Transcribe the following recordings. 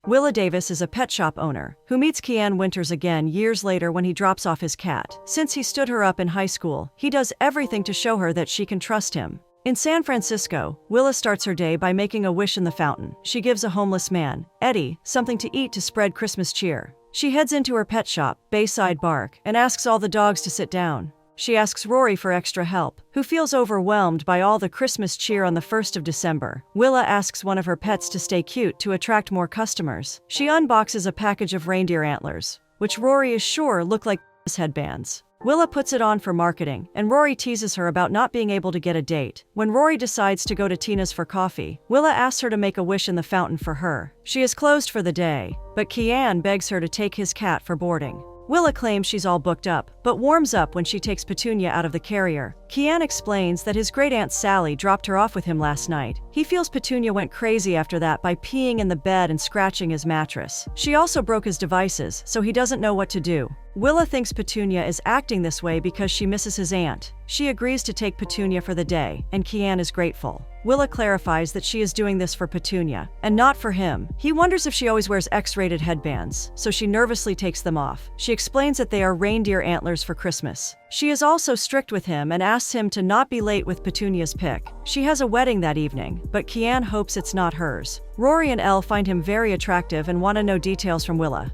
Willa Davis is a pet shop owner who meets Kian Winters again years later when he drops off his cat. Since he stood her up in high school, he does everything to show her that she can trust him. In San Francisco, Willa starts her day by making a wish in the fountain. She gives a homeless man, Eddie, something to eat to spread Christmas cheer. She heads into her pet shop, Bayside Bark, and asks all the dogs to sit down. She asks Rory for extra help, who feels overwhelmed by all the Christmas cheer on the 1st of December. Willa asks one of her pets to stay cute to attract more customers. She unboxes a package of reindeer antlers, which Rory is sure look like headbands. Willa puts it on for marketing, and Rory teases her about not being able to get a date. When Rory decides to go to Tina's for coffee, Willa asks her to make a wish in the fountain for her. She is closed for the day, but Kian begs her to take his cat for boarding. Willa claims she's all booked up, but warms up when she takes Petunia out of the carrier. Kian explains that his great-aunt Sally dropped her off with him last night. He feels Petunia went crazy after that by peeing in the bed and scratching his mattress. She also broke his devices, so he doesn't know what to do. Willa thinks Petunia is acting this way because she misses his aunt. She agrees to take Petunia for the day, and Kian is grateful. Willa clarifies that she is doing this for Petunia, and not for him. He wonders if she always wears X-rated headbands, so she nervously takes them off. She explains that they are reindeer antlers for Christmas. She is also strict with him and asks him to not be late with Petunia's pick. She has a wedding that evening, but Kian hopes it's not hers. Rory and Elle find him very attractive and want to know details from Willa.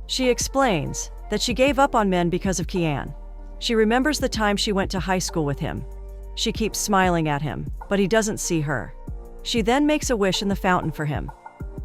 She explains that she gave up on men because of Kian. She remembers the time she went to high school with him. She keeps smiling at him, but he doesn't see her. She then makes a wish in the fountain for him.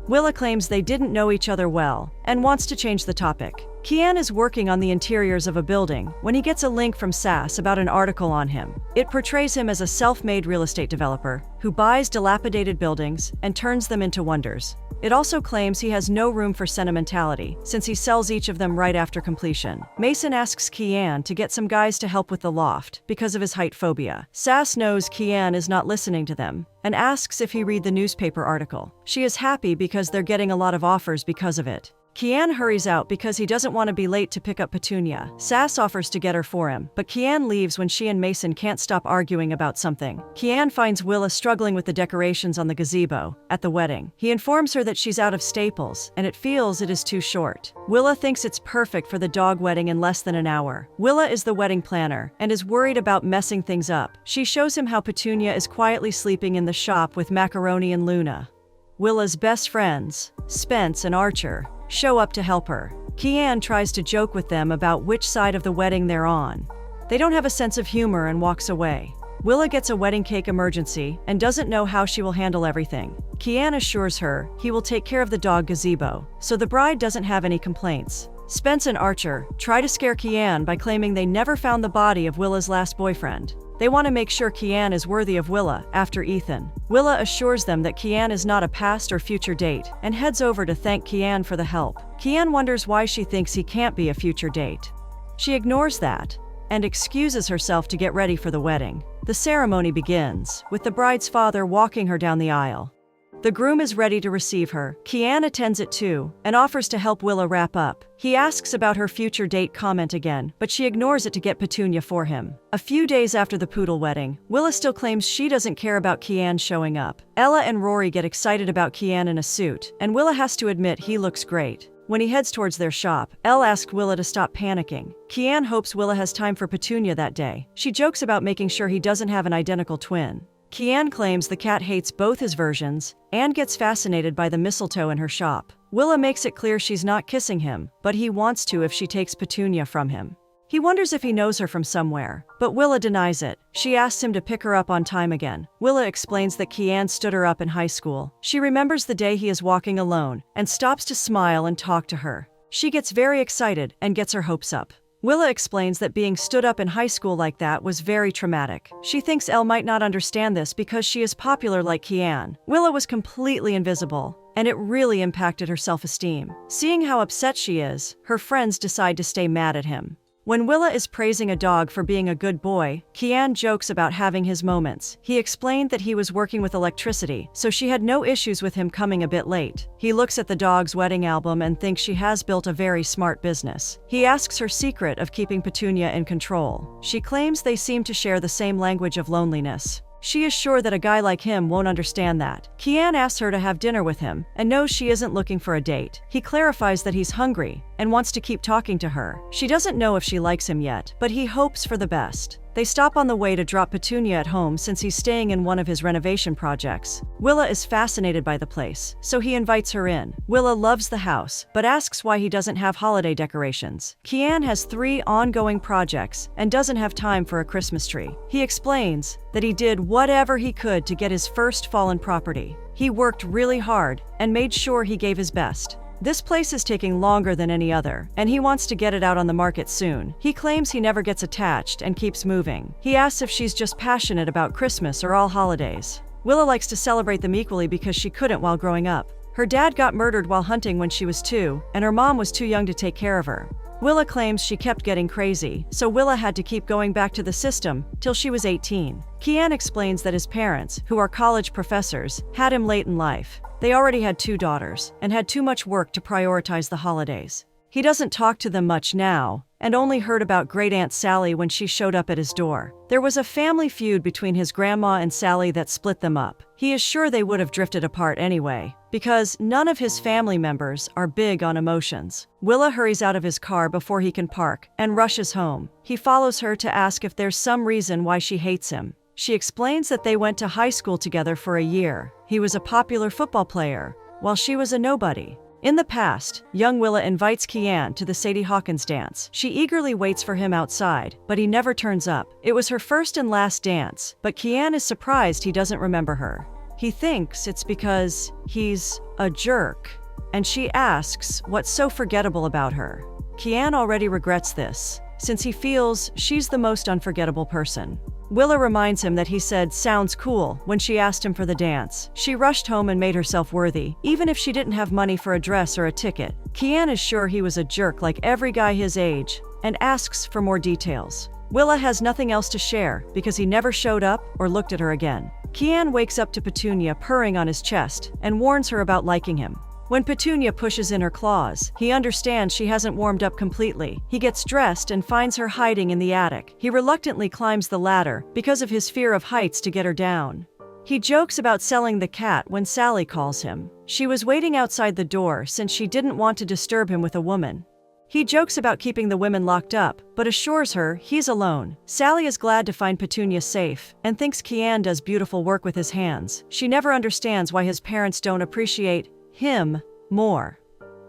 Willa claims they didn't know each other well and wants to change the topic. Kian is working on the interiors of a building when he gets a link from SAS about an article on him. It portrays him as a self-made real estate developer who buys dilapidated buildings and turns them into wonders. It also claims he has no room for sentimentality, since he sells each of them right after completion. Mason asks Kian to get some guys to help with the loft, because of his height phobia. Sass knows Kian is not listening to them, and asks if he read the newspaper article. She is happy because they're getting a lot of offers because of it. Kian hurries out because he doesn't want to be late to pick up Petunia. Sass offers to get her for him, but Kian leaves when she and Mason can't stop arguing about something. Kian finds Willa struggling with the decorations on the gazebo at the wedding. He informs her that she's out of staples, and it feels it is too short. Willa thinks it's perfect for the dog wedding in less than an hour. Willa is the wedding planner and is worried about messing things up. She shows him how Petunia is quietly sleeping in the shop with Macaroni and Luna. Willa's best friends, Spence and Archer, show up to help her. Kian tries to joke with them about which side of the wedding they're on. They don't have a sense of humor and walks away. Willa gets a wedding cake emergency and doesn't know how she will handle everything. Kian assures her he will take care of the dog gazebo, so the bride doesn't have any complaints. Spence and Archer try to scare Kian by claiming they never found the body of Willa's last boyfriend. They want to make sure Kian is worthy of Willa after Ethan. Willa assures them that Kian is not a past or future date and heads over to thank Kian for the help. Kian wonders why she thinks he can't be a future date. She ignores that and excuses herself to get ready for the wedding. The ceremony begins, with the bride's father walking her down the aisle. The groom is ready to receive her. Kian attends it too and offers to help Willa wrap up. He asks about her future date comment again, but she ignores it to get Petunia for him. A few days after the poodle wedding, Willa still claims she doesn't care about Kian showing up. Ella and Rory get excited about Kian in a suit, and Willa has to admit he looks great. When he heads towards their shop, Elle asks Willa to stop panicking. Kian hopes Willa has time for Petunia that day. She jokes about making sure he doesn't have an identical twin. Kian claims the cat hates both his versions and gets fascinated by the mistletoe in her shop. Willa makes it clear she's not kissing him, but he wants to if she takes Petunia from him. He wonders if he knows her from somewhere, but Willa denies it. She asks him to pick her up on time again. Willa explains that Kian stood her up in high school. She remembers the day he is walking alone and stops to smile and talk to her. She gets very excited and gets her hopes up. Willa explains that being stood up in high school like that was very traumatic. She thinks Elle might not understand this because she is popular like Kian. Willa was completely invisible, and it really impacted her self-esteem. Seeing how upset she is, her friends decide to stay mad at him. When Willa is praising a dog for being a good boy, Kian jokes about having his moments. He explained that he was working with electricity, so she had no issues with him coming a bit late. He looks at the dog's wedding album and thinks she has built a very smart business. He asks her secret of keeping Petunia in control. She claims they seem to share the same language of loneliness. She is sure that a guy like him won't understand that. Kian asks her to have dinner with him and knows she isn't looking for a date. He clarifies that he's hungry and wants to keep talking to her. She doesn't know if she likes him yet, but he hopes for the best. They stop on the way to drop Petunia at home since he's staying in one of his renovation projects. Willa is fascinated by the place, so he invites her in. Willa loves the house, but asks why he doesn't have holiday decorations. Kian has 3 ongoing projects and doesn't have time for a Christmas tree. He explains that he did whatever he could to get his first fallen property. He worked really hard and made sure he gave his best. This place is taking longer than any other, and he wants to get it out on the market soon. He claims he never gets attached and keeps moving. He asks if she's just passionate about Christmas or all holidays. Willa likes to celebrate them equally because she couldn't while growing up. Her dad got murdered while hunting when she was 2, and her mom was too young to take care of her. Willa claims she kept getting crazy, so Willa had to keep going back to the system till she was 18. Kian explains that his parents, who are college professors, had him late in life. They already had 2 daughters and had too much work to prioritize the holidays. He doesn't talk to them much now, and only heard about Great Aunt Sally when she showed up at his door. There was a family feud between his grandma and Sally that split them up. He is sure they would have drifted apart anyway, because none of his family members are big on emotions. Willa hurries out of his car before he can park and rushes home. He follows her to ask if there's some reason why she hates him. She explains that they went to high school together for a year. He was a popular football player, while she was a nobody. In the past, young Willa invites Kian to the Sadie Hawkins dance. She eagerly waits for him outside, but he never turns up. It was her first and last dance, but Kian is surprised he doesn't remember her. He thinks it's because he's a jerk, and she asks what's so forgettable about her. Kian already regrets this, since he feels she's the most unforgettable person. Willa reminds him that he said "sounds cool" when she asked him for the dance. She rushed home and made herself worthy, even if she didn't have money for a dress or a ticket. Kian is sure he was a jerk like every guy his age, and asks for more details. Willa has nothing else to share because he never showed up or looked at her again. Kian wakes up to Petunia purring on his chest and warns her about liking him. When Petunia pushes in her claws, he understands she hasn't warmed up completely. He gets dressed and finds her hiding in the attic. He reluctantly climbs the ladder because of his fear of heights to get her down. He jokes about selling the cat when Sally calls him. She was waiting outside the door since she didn't want to disturb him with a woman. He jokes about keeping the women locked up, but assures her he's alone. Sally is glad to find Petunia safe and thinks Kian does beautiful work with his hands. She never understands why his parents don't appreciate him more.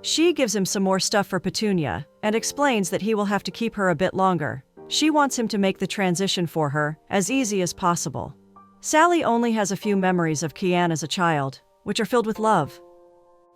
She gives him some more stuff for Petunia and explains that he will have to keep her a bit longer. She wants him to make the transition for her as easy as possible. Sally only has a few memories of Kian as a child, which are filled with love.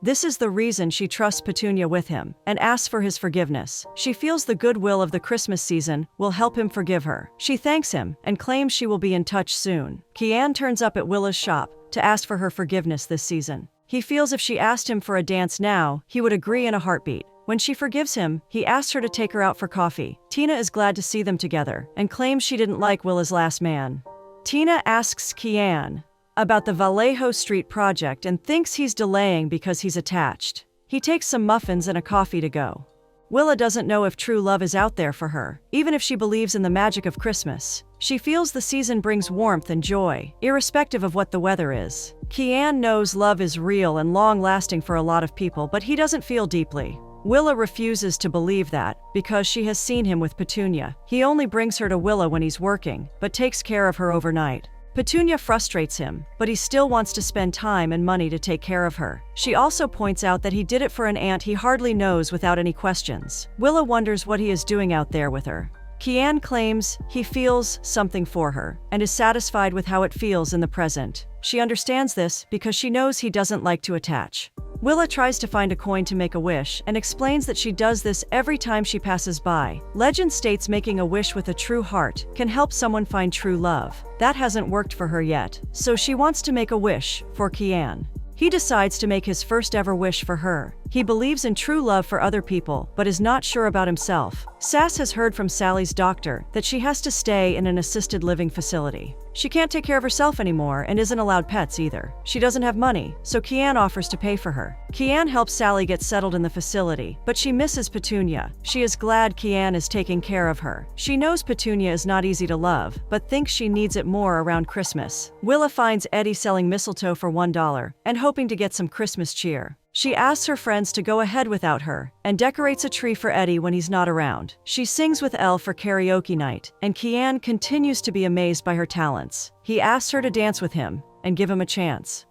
This is the reason she trusts Petunia with him and asks for his forgiveness. She feels the goodwill of the Christmas season will help him forgive her. She thanks him and claims she will be in touch soon. Kian turns up at Willa's shop to ask for her forgiveness this season. He feels if she asked him for a dance now, he would agree in a heartbeat. When she forgives him, he asks her to take her out for coffee. Tina is glad to see them together and claims she didn't like Willa's last man. Tina asks Kian about the Vallejo Street project and thinks he's delaying because he's attached. He takes some muffins and a coffee to go. Willa doesn't know if true love is out there for her, even if she believes in the magic of Christmas. She feels the season brings warmth and joy, irrespective of what the weather is. Kian knows love is real and long-lasting for a lot of people, but he doesn't feel deeply. Willa refuses to believe that because she has seen him with Petunia. He only brings her to Willa when he's working, but takes care of her overnight. Petunia frustrates him, but he still wants to spend time and money to take care of her. She also points out that he did it for an aunt he hardly knows without any questions. Willa wonders what he is doing out there with her. Kian claims he feels something for her and is satisfied with how it feels in the present. She understands this because she knows he doesn't like to attach. Willa tries to find a coin to make a wish and explains that she does this every time she passes by. Legend states making a wish with a true heart can help someone find true love. That hasn't worked for her yet, so she wants to make a wish for Kian. He decides to make his first ever wish for her. He believes in true love for other people, but is not sure about himself. Sass has heard from Sally's doctor that she has to stay in an assisted living facility. She can't take care of herself anymore and isn't allowed pets either. She doesn't have money, so Kian offers to pay for her. Kian helps Sally get settled in the facility, but she misses Petunia. She is glad Kian is taking care of her. She knows Petunia is not easy to love, but thinks she needs it more around Christmas. Willa finds Eddie selling mistletoe for $1 and hoping to get some Christmas cheer. She asks her friends to go ahead without her and decorates a tree for Eddie when he's not around. She sings with Elle for karaoke night, and Kian continues to be amazed by her talents. He asks her to dance with him and give him a chance.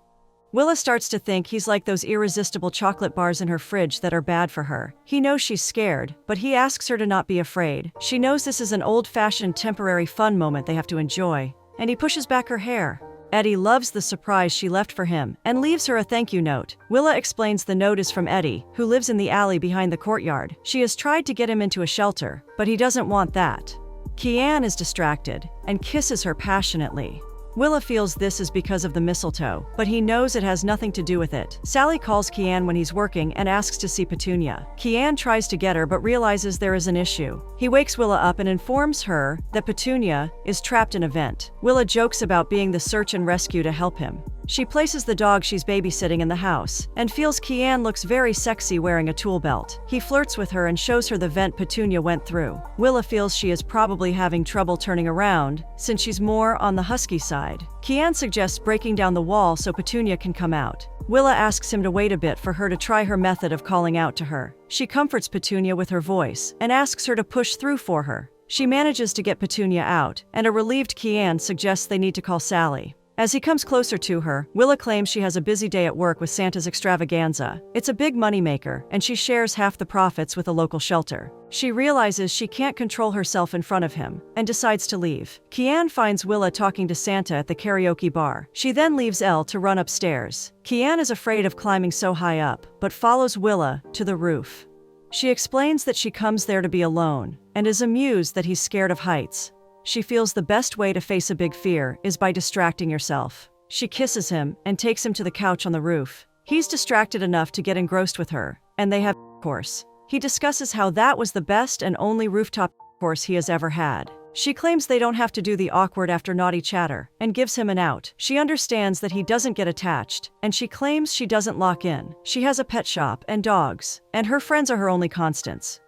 Willa starts to think he's like those irresistible chocolate bars in her fridge that are bad for her. He knows she's scared, but he asks her to not be afraid. She knows this is an old-fashioned temporary fun moment they have to enjoy, and he pushes back her hair. Eddie loves the surprise she left for him and leaves her a thank you note. Willa explains the note is from Eddie, who lives in the alley behind the courtyard. She has tried to get him into a shelter, but he doesn't want that. Kian is distracted and kisses her passionately. Willa feels this is because of the mistletoe, but he knows it has nothing to do with it. Sally calls Kian when he's working and asks to see Petunia. Kian tries to get her but realizes there is an issue. He wakes Willa up and informs her that Petunia is trapped in a vent. Willa jokes about being the search and rescue to help him. She places the dog she's babysitting in the house and feels Kian looks very sexy wearing a tool belt. He flirts with her and shows her the vent Petunia went through. Willa feels she is probably having trouble turning around since she's more on the husky side. Kian suggests breaking down the wall so Petunia can come out. Willa asks him to wait a bit for her to try her method of calling out to her. She comforts Petunia with her voice and asks her to push through for her. She manages to get Petunia out, and a relieved Kian suggests they need to call Sally. As he comes closer to her, Willa claims she has a busy day at work with Santa's extravaganza. It's a big moneymaker, and she shares half the profits with a local shelter. She realizes she can't control herself in front of him, and decides to leave. Kian finds Willa talking to Santa at the karaoke bar. She then leaves Elle to run upstairs. Kian is afraid of climbing so high up, but follows Willa to the roof. She explains that she comes there to be alone, and is amused that he's scared of heights. She feels the best way to face a big fear is by distracting yourself. She kisses him and takes him to the couch on the roof. He's distracted enough to get engrossed with her, and they have course. He discusses how that was the best and only rooftop course he has ever had. She claims they don't have to do the awkward after naughty chatter, and gives him an out. She understands that he doesn't get attached, and she claims she doesn't lock in. She has a pet shop and dogs, and her friends are her only constants.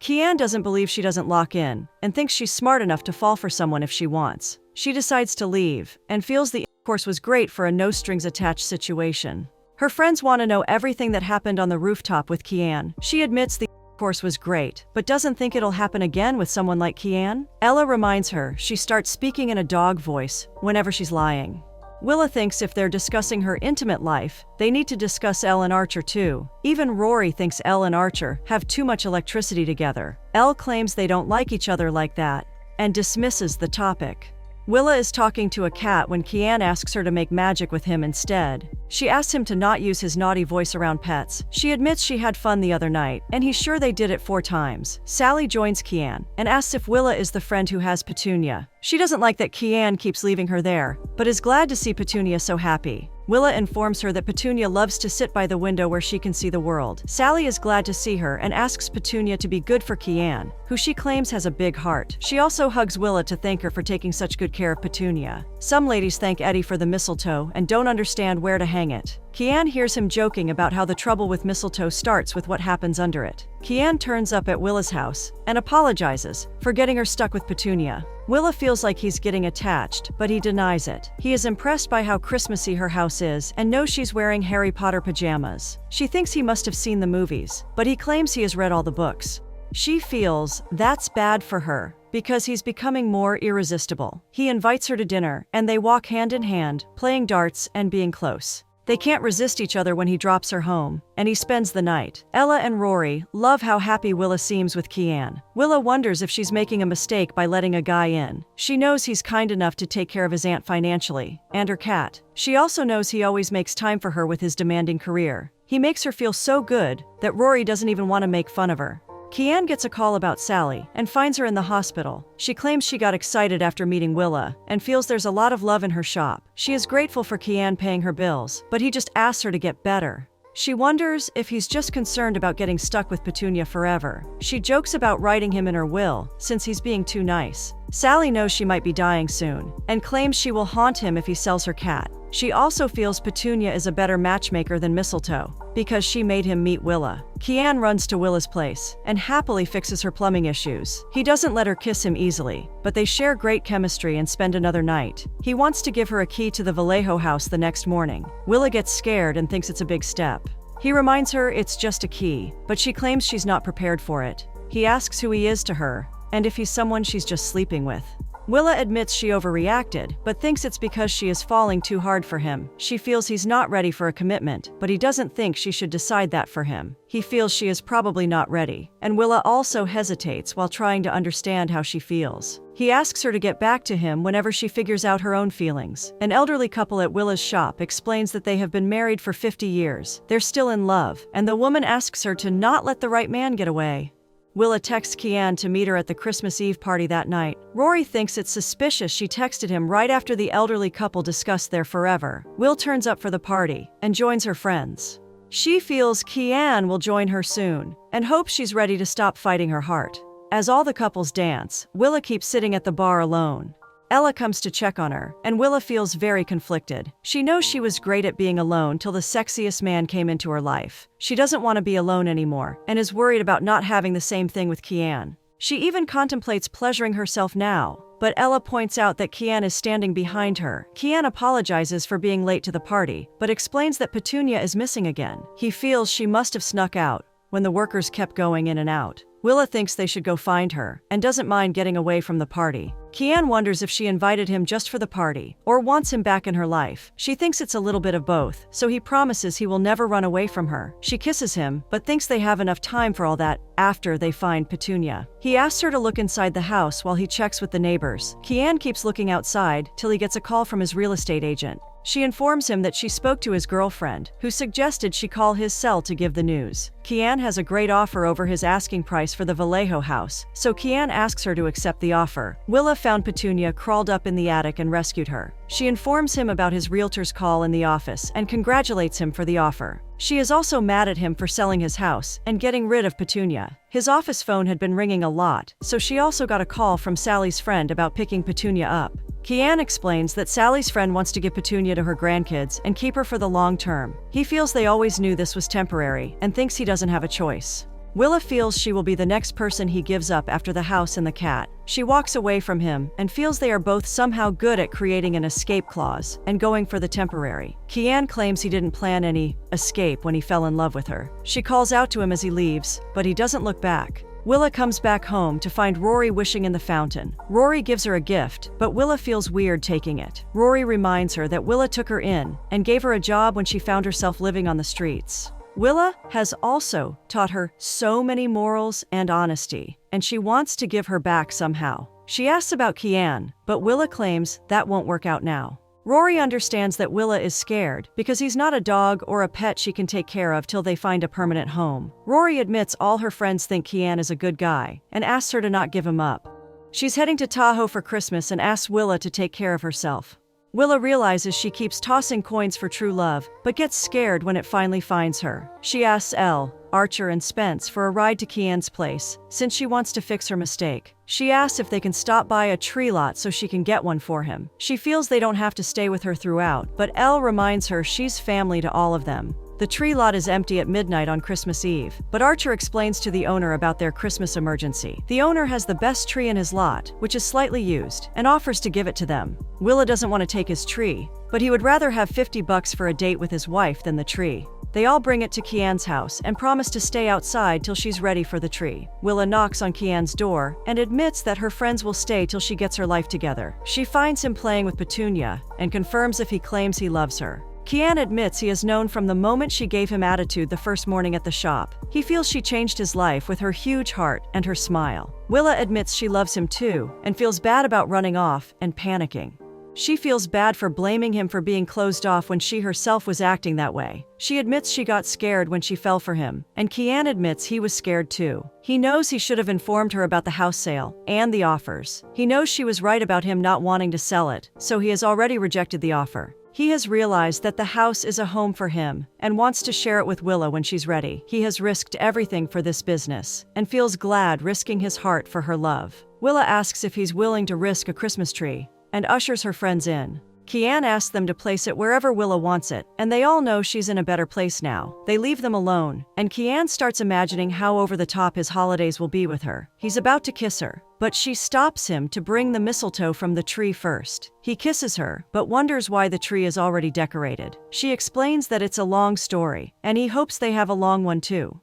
Kian doesn't believe she doesn't lock in, and thinks she's smart enough to fall for someone if she wants. She decides to leave, and feels the course was great for a no-strings-attached situation. Her friends want to know everything that happened on the rooftop with Kian. She admits the course was great, but doesn't think it'll happen again with someone like Kian. Ella reminds her she starts speaking in a dog voice whenever she's lying. Willa thinks if they're discussing her intimate life, they need to discuss Elle and Archer too. Even Rory thinks Elle and Archer have too much electricity together. Elle claims they don't like each other like that, and dismisses the topic. Willa is talking to a cat when Kian asks her to make magic with him instead. She asks him to not use his naughty voice around pets. She admits she had fun the other night, and he's sure they did it 4 times. Sally joins Kian and asks if Willa is the friend who has Petunia. She doesn't like that Kian keeps leaving her there, but is glad to see Petunia so happy. Willa informs her that Petunia loves to sit by the window where she can see the world. Sally is glad to see her and asks Petunia to be good for Kian, who she claims has a big heart. She also hugs Willa to thank her for taking such good care of Petunia. Some ladies thank Eddie for the mistletoe and don't understand where to hang it. Kian hears him joking about how the trouble with mistletoe starts with what happens under it. Kian turns up at Willa's house and apologizes for getting her stuck with Petunia. Willa feels like he's getting attached, but he denies it. He is impressed by how Christmassy her house is and knows she's wearing Harry Potter pajamas. She thinks he must have seen the movies, but he claims he has read all the books. She feels that's bad for her because he's becoming more irresistible. He invites her to dinner, and they walk hand in hand, playing darts and being close. They can't resist each other when he drops her home, and he spends the night. Ella and Rory love how happy Willa seems with Kian. Willa wonders if she's making a mistake by letting a guy in. She knows he's kind enough to take care of his aunt financially, and her cat. She also knows he always makes time for her with his demanding career. He makes her feel so good that Rory doesn't even want to make fun of her. Kian gets a call about Sally and finds her in the hospital. She claims she got excited after meeting Willa and feels there's a lot of love in her shop. She is grateful for Kian paying her bills, but he just asks her to get better. She wonders if he's just concerned about getting stuck with Petunia forever. She jokes about writing him in her will, since he's being too nice. Sally knows she might be dying soon, and claims she will haunt him if he sells her cat. She also feels Petunia is a better matchmaker than Mistletoe, because she made him meet Willa. Kian runs to Willa's place, and happily fixes her plumbing issues. He doesn't let her kiss him easily, but they share great chemistry and spend another night. He wants to give her a key to the Vallejo house the next morning. Willa gets scared and thinks it's a big step. He reminds her it's just a key, but she claims she's not prepared for it. He asks who he is to her, and if he's someone she's just sleeping with. Willa admits she overreacted, but thinks it's because she is falling too hard for him. She feels he's not ready for a commitment, but he doesn't think she should decide that for him. He feels she is probably not ready, and Willa also hesitates while trying to understand how she feels. He asks her to get back to him whenever she figures out her own feelings. An elderly couple at Willa's shop explains that they have been married for 50 years. They're still in love, and the woman asks her to not let the right man get away. Willa texts Kian to meet her at the Christmas Eve party that night. Rory thinks it's suspicious she texted him right after the elderly couple discussed their forever. Will turns up for the party and joins her friends. She feels Kian will join her soon and hopes she's ready to stop fighting her heart. As all the couples dance, Willa keeps sitting at the bar alone. Ella comes to check on her, and Willa feels very conflicted. She knows she was great at being alone till the sexiest man came into her life. She doesn't want to be alone anymore, and is worried about not having the same thing with Kian. She even contemplates pleasuring herself now, but Ella points out that Kian is standing behind her. Kian apologizes for being late to the party, but explains that Petunia is missing again. He feels she must have snuck out when the workers kept going in and out. Willa thinks they should go find her, and doesn't mind getting away from the party. Kian wonders if she invited him just for the party, or wants him back in her life. She thinks it's a little bit of both, so he promises he will never run away from her. She kisses him, but thinks they have enough time for all that after they find Petunia. He asks her to look inside the house while he checks with the neighbors. Kian keeps looking outside till he gets a call from his real estate agent. She informs him that she spoke to his girlfriend, who suggested she call his cell to give the news. Kian has a great offer over his asking price for the Vallejo house, so Kian asks her to accept the offer. Willa found Petunia crawled up in the attic and rescued her. She informs him about his realtor's call in the office and congratulates him for the offer. She is also mad at him for selling his house and getting rid of Petunia. His office phone had been ringing a lot, so she also got a call from Sally's friend about picking Petunia up. Kian explains that Sally's friend wants to give Petunia to her grandkids and keep her for the long term. He feels they always knew this was temporary and thinks he doesn't have a choice. Willa feels she will be the next person he gives up after the house and the cat. She walks away from him and feels they are both somehow good at creating an escape clause and going for the temporary. Kian claims he didn't plan any escape when he fell in love with her. She calls out to him as he leaves, but he doesn't look back. Willa comes back home to find Rory wishing in the fountain. Rory gives her a gift, but Willa feels weird taking it. Rory reminds her that Willa took her in and gave her a job when she found herself living on the streets. Willa has also taught her so many morals and honesty, and she wants to give her back somehow. She asks about Kian, but Willa claims that won't work out now. Rory understands that Willa is scared because he's not a dog or a pet she can take care of till they find a permanent home. Rory admits all her friends think Kian is a good guy and asks her to not give him up. She's heading to Tahoe for Christmas and asks Willa to take care of herself. Willa realizes she keeps tossing coins for true love, but gets scared when it finally finds her. She asks Elle, Archer, and Spence for a ride to Kian's place, since she wants to fix her mistake. She asks if they can stop by a tree lot so she can get one for him. She feels they don't have to stay with her throughout, but Elle reminds her she's family to all of them. The tree lot is empty at midnight on Christmas Eve, but Archer explains to the owner about their Christmas emergency. The owner has the best tree in his lot, which is slightly used, and offers to give it to them. Willa doesn't want to take his tree, but he would rather have $50 for a date with his wife than the tree. They all bring it to Kian's house and promise to stay outside till she's ready for the tree. Willa knocks on Kian's door and admits that her friends will stay till she gets her life together. She finds him playing with Petunia and confirms if he claims he loves her. Kian admits he has known from the moment she gave him attitude the first morning at the shop. He feels she changed his life with her huge heart and her smile. Willa admits she loves him too and feels bad about running off and panicking. She feels bad for blaming him for being closed off when she herself was acting that way. She admits she got scared when she fell for him, and Kian admits he was scared too. He knows he should have informed her about the house sale and the offers. He knows she was right about him not wanting to sell it, so he has already rejected the offer. He has realized that the house is a home for him and wants to share it with Willa when she's ready. He has risked everything for this business and feels glad risking his heart for her love. Willa asks if he's willing to risk a Christmas tree and ushers her friends in. Kian asks them to place it wherever Willa wants it, and they all know she's in a better place now. They leave them alone, and Kian starts imagining how over the top his holidays will be with her. He's about to kiss her, but she stops him to bring the mistletoe from the tree first. He kisses her, but wonders why the tree is already decorated. She explains that it's a long story, and he hopes they have a long one too.